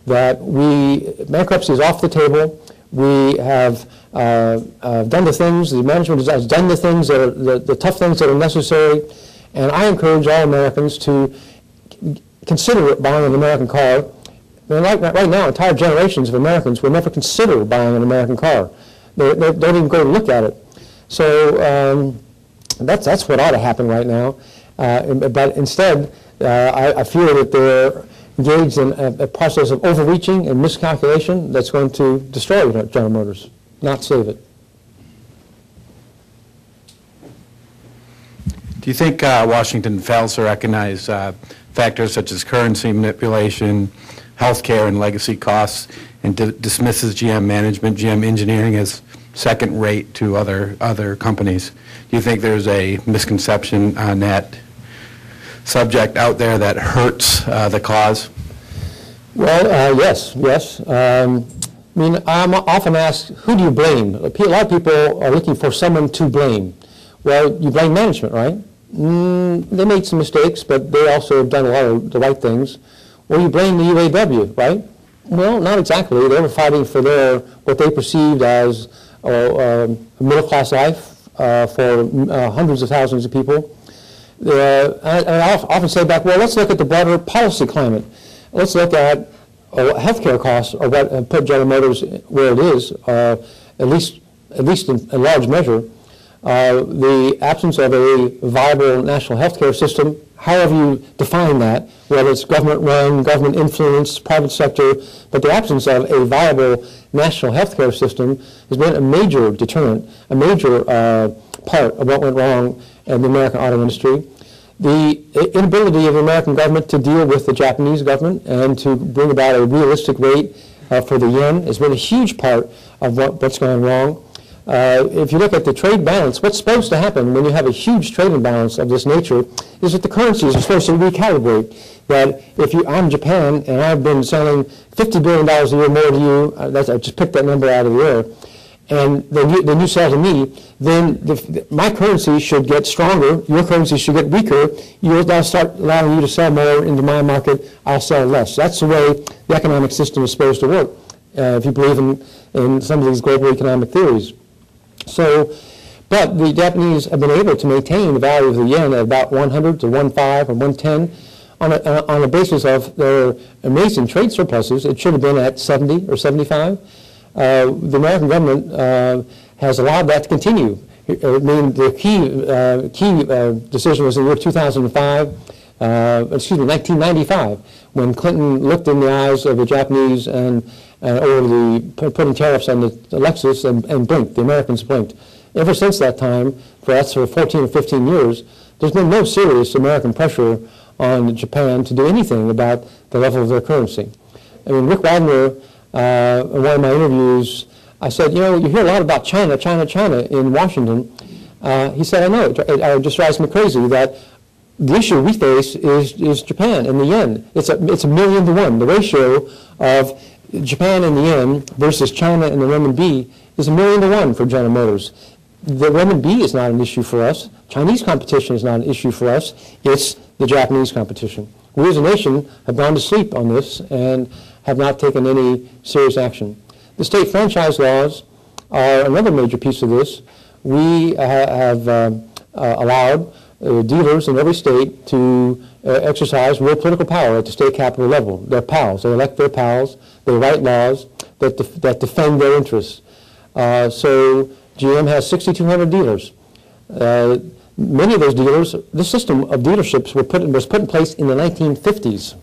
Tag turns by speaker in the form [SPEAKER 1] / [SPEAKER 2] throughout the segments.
[SPEAKER 1] that bankruptcy is off the table. We have done the things, the management has done the things that are the tough things that are necessary, and I encourage all Americans to consider buying an American car. Right now, entire generations of Americans will never consider buying an American car. They don't even go to look at it. So that's what ought to happen right now. But instead, I fear that they're engaged in a process of overreaching and miscalculation that's going to destroy General Motors, not save it.
[SPEAKER 2] Do you think Washington fails to recognize factors such as currency manipulation, healthcare, and legacy costs, and dismisses GM management, GM engineering as second rate to other companies? Do you think there's a misconception on that subject out there that hurts the cause?
[SPEAKER 1] Well, yes. I mean, I'm often asked, who do you blame? A lot of people are looking for someone to blame. Well, you blame management, right? They made some mistakes, but they also have done a lot of the right things. Or you blame the UAW, right? Well, not exactly. They were fighting for what they perceived as a middle-class life for hundreds of thousands of people. I often say back, well, let's look at the broader policy climate. Let's look at healthcare costs, or what put General Motors where it is, at least in a large measure. The absence of a viable national healthcare system, however you define that, whether it's government-run, government-influenced, private sector, but the absence of a viable national healthcare system has been a major deterrent, a major part of what went wrong in the American auto industry. The inability of the American government to deal with the Japanese government and to bring about a realistic rate for the yen has been a huge part of what's gone wrong. If you look at the trade balance, what's supposed to happen when you have a huge trade imbalance of this nature is that the currencies are supposed to recalibrate. That if I'm Japan and I've been selling $50 billion a year more to you, I just picked that number out of the air, and then you sell to me, then my currency should get stronger, your currency should get weaker, I'll start allowing you to sell more into my market, I'll sell less. That's the way the economic system is supposed to work, if you believe in some of these global economic theories. So, but the Japanese have been able to maintain the value of the yen at about 100 to 105 or 110 on a basis of their amazing trade surpluses. It should have been at 70 or 75. The American government has allowed that to continue. I mean, the key decision was in the year 1995, when Clinton looked in the eyes of the Japanese and over putting tariffs on the Lexus and blinked. The Americans blinked. Ever since that time, for 14 or 15 years, there's been no serious American pressure on Japan to do anything about the level of their currency. I mean, Rick Wagner, in one of my interviews, I said, you hear a lot about China in Washington. He said, I know, it just drives me crazy that the issue we face is Japan and the yen. It's a 1,000,000 to 1. The ratio of Japan and the yen versus China and the renminbi is 1,000,000 to 1 for General Motors. The renminbi is not an issue for us. Chinese competition is not an issue for us. It's the Japanese competition. We as a nation have gone to sleep on this and have not taken any serious action. The state franchise laws are another major piece of this. We have allowed dealers in every state to exercise real political power at the state capital level. They're pals. They elect their pals. They write laws that defend their interests. So GM has 6,200 dealers. Many of those dealers, this system of dealerships was put in place in the 1950s.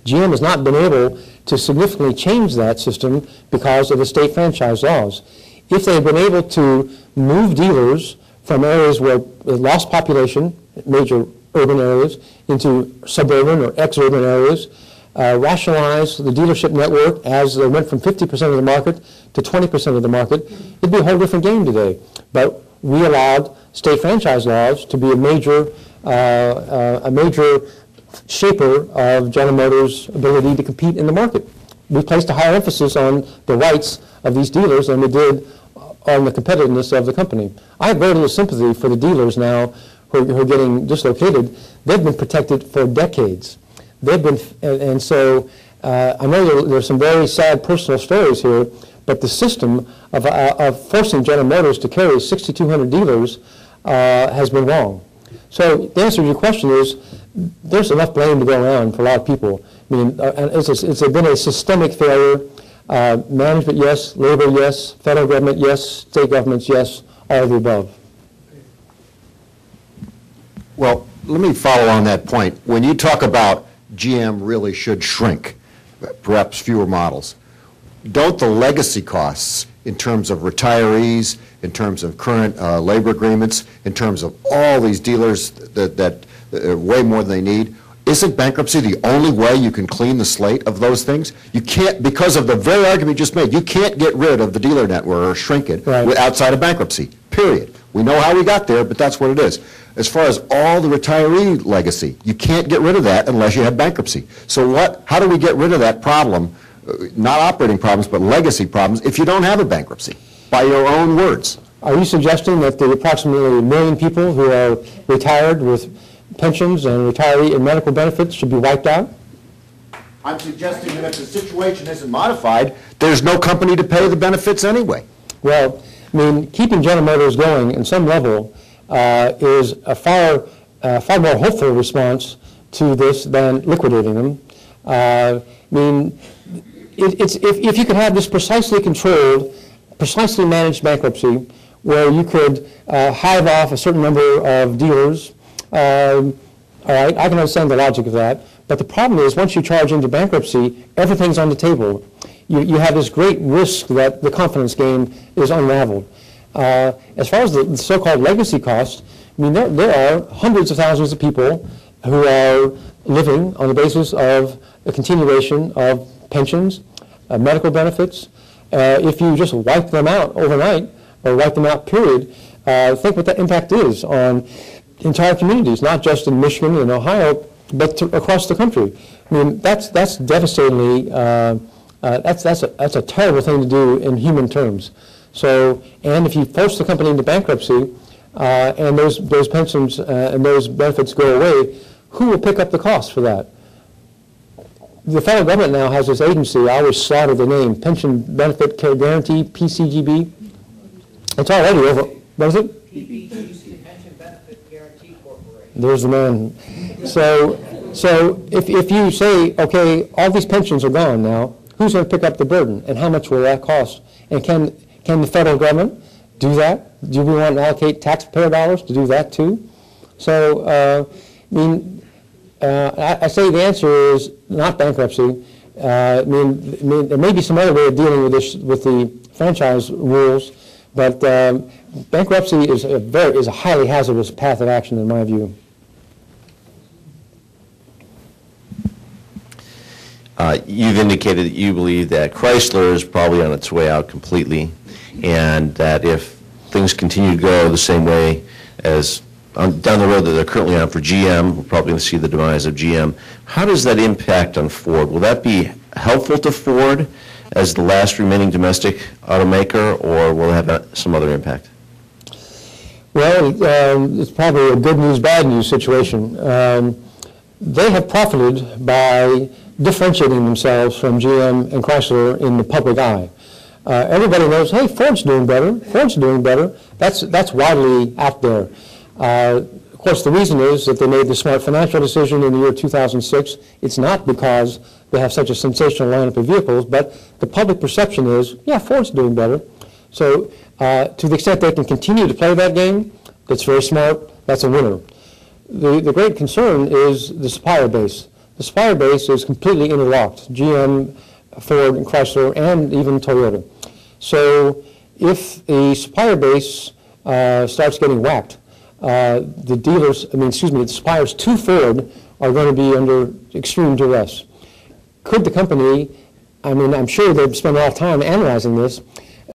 [SPEAKER 1] GM has not been able to significantly change that system because of the state franchise laws. If they had been able to move dealers from areas where lost population, major urban areas, into suburban or ex-urban areas, rationalize the dealership network as they went from 50% of the market to 20% of the market, it'd be a whole different game today. But we allowed state franchise laws to be a major shaper of General Motors' ability to compete in the market. We placed a higher emphasis on the rights of these dealers than we did on the competitiveness of the company. I have very little sympathy for the dealers now who are getting dislocated. They've been protected for decades. they've been, and so I know there's some very sad personal stories here, but the system of forcing General Motors to carry 6,200 dealers has been wrong. So the answer to your question is, there's enough blame to go around for a lot of people. I mean, it's been a systemic failure. Management, yes. Labor, yes. Federal government, yes. State governments, yes. All of the above.
[SPEAKER 3] Well, let me follow on that point. When you talk about GM really should shrink, perhaps fewer models, don't the legacy costs in terms of retirees, in terms of current labor agreements, in terms of all these dealers that are way more than they need, isn't bankruptcy the only way you can clean the slate of those things? You can't, because of the very argument you just made, you can't get rid of the dealer network or shrink it outside of bankruptcy, period. We know how we got there, but that's what it is. As far as all the retiree legacy, you can't get rid of that unless you have bankruptcy. So how do we get rid of that problem, not operating problems, but legacy problems, if you don't have a bankruptcy, by your own words?
[SPEAKER 1] Are you suggesting that the approximately 1 million people who are retired with pensions and retiree and medical benefits should be wiped out?
[SPEAKER 3] I'm suggesting that if the situation isn't modified, there's no company to pay the benefits anyway.
[SPEAKER 1] Well, I mean, keeping General Motors going in some level is a far more hopeful response to this than liquidating them. I mean, if you could have this precisely controlled, precisely managed bankruptcy where you could hive off a certain number of dealers, all right, I can understand the logic of that. But the problem is, once you charge into bankruptcy, everything's on the table. You have this great risk that the confidence game is unraveled. As far as the so-called legacy costs, I mean, there are hundreds of thousands of people who are living on the basis of a continuation of pensions, medical benefits. If you just wipe them out overnight, or wipe them out, period, think what that impact is on entire communities, not just in Michigan and Ohio, but across the country. I mean, that's devastatingly, that's a terrible thing to do in human terms. So, and if you force the company into bankruptcy, and those pensions and those benefits go away, who will pick up the cost for that? The federal government now has this agency, I always slaughter the name, Pension Benefit Care Guarantee, PCGB. It's already over, what is it?
[SPEAKER 4] PBGC, Pension Benefit Guarantee Corporation.
[SPEAKER 1] There's the man. So if you say, okay, all these pensions are gone now, who's going to pick up the burden, and how much will that cost? And can the federal government do that? Do we want to allocate taxpayer dollars to do that too? So, I mean, I say the answer is not bankruptcy. I mean, there may be some other way of dealing with this, with the franchise rules, but bankruptcy is a highly hazardous path of action in my view.
[SPEAKER 5] You've indicated that you believe that Chrysler is probably on its way out completely, and that if things continue to go the same way as down the road that they're currently on for GM, we're probably going to see the demise of GM. How does that impact on Ford? Will that be helpful to Ford as the last remaining domestic automaker, or will it have some other impact?
[SPEAKER 1] Well, it's probably a good news, bad news situation. They have profited by differentiating themselves from GM and Chrysler in the public eye. Everybody knows, hey, Ford's doing better. Ford's doing better. That's widely out there. Of course, the reason is that they made the smart financial decision in the year 2006. It's not because they have such a sensational lineup of vehicles, but the public perception is, yeah, Ford's doing better. So to the extent they can continue to play that game, that's very smart, that's a winner. The great concern is the supplier base. The supplier base is completely interlocked, GM, Ford, and Chrysler, and even Toyota. So if the supplier base starts getting whacked, the suppliers to Ford are going to be under extreme duress. Could the company, I mean, I'm sure they've spent a lot of time analyzing this,